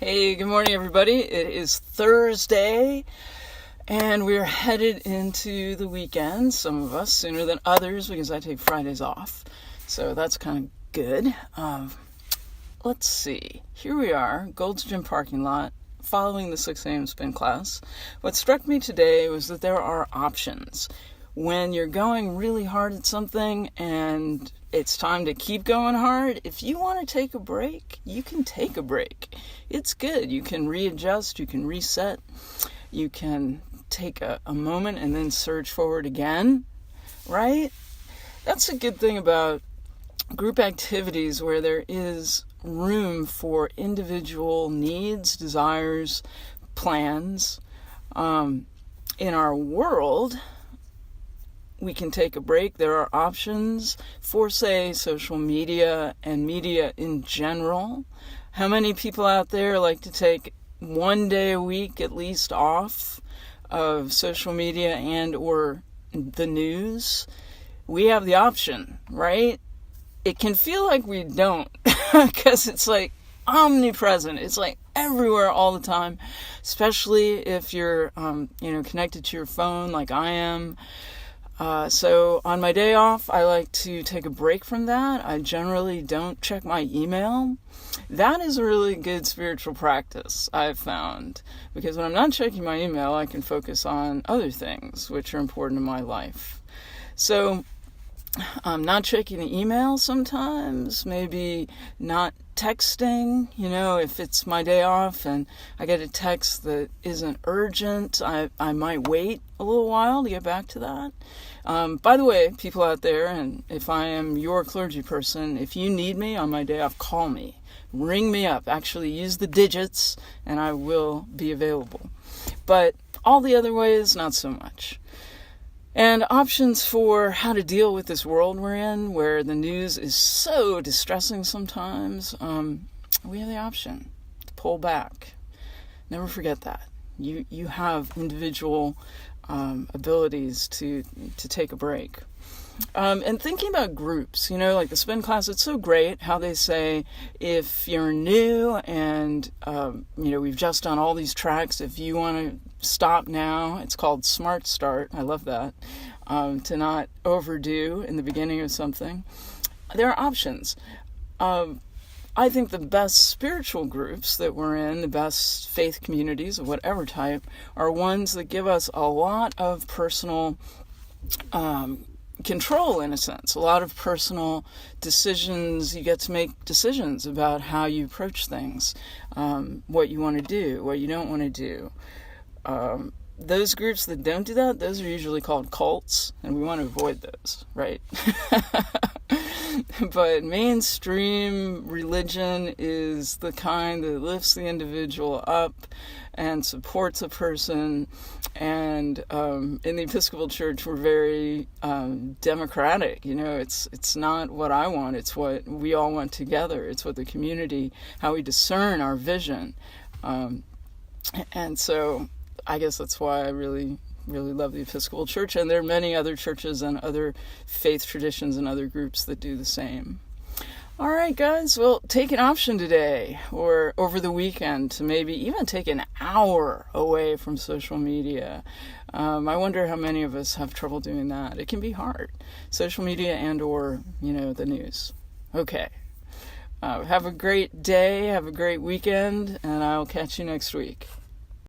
Hey, good morning, everybody. It is Thursday, and we're headed into the weekend. Some of us sooner than others because I take Fridays off, so that's kind of good. Let's see. Here we are, Gold's Gym parking lot, following the 6 a.m. spin class. What struck me today was that there are options. When you're going really hard at something and it's time to keep going hard, if you want to take a break, you can take a break. It's good. You can readjust, you can reset, you can take a moment and then surge forward again, right? That's a good thing about group activities where there is room for individual needs, desires, plans. In our world, we can take a break. There are options for, say, social media and media in general. How many people out there like to take one day a week at least off of social media and or the news? We have the option, right? It can feel like we don't because it's like omnipresent. It's like everywhere all the time, especially if you're connected to your phone like I am. So on my day off, I like to take a break from that. I generally don't check my email. That is a really good spiritual practice, I've found, because when I'm not checking my email, I can focus on other things which are important in my life. So I'm not checking the email sometimes, maybe not texting, if it's my day off and I get a text that isn't urgent, I might wait a little while to get back to that. By the way, people out there, and if I am your clergy person, if you need me on my day off, call me. Ring me up. Actually, use the digits, and I will be available. But all the other ways, not so much. And options for how to deal with this world we're in, where the news is so distressing sometimes, we have the option to pull back. Never forget that. You have individual abilities to take a break. And thinking about groups, like the spin class, it's so great how they say if you're new and, we've just done all these tracks, if you want to stop now, it's called Smart Start. I love that. To not overdo in the beginning of something. There are options. I think the best spiritual groups that we're in, the best faith communities of whatever type, are ones that give us a lot of personal control, in a sense, a lot of personal decisions. You get to make decisions about how you approach things, what you want to do, what you don't want to do. Those groups that don't do that, those are usually called cults, and we want to avoid those, right? But mainstream religion is the kind that lifts the individual up and supports a person. And in the Episcopal Church, we're very democratic. It's not what I want. It's what we all want together. It's what the community, how we discern our vision. And so I guess that's why I really love the Episcopal Church, and there are many other churches and other faith traditions and other groups that do the same. All right, guys, well, take an option today or over the weekend to maybe even take an hour away from social media. I wonder how many of us have trouble doing that. It can be hard. Social media and or, the news. Okay. Have a great day, have a great weekend, and I'll catch you next week.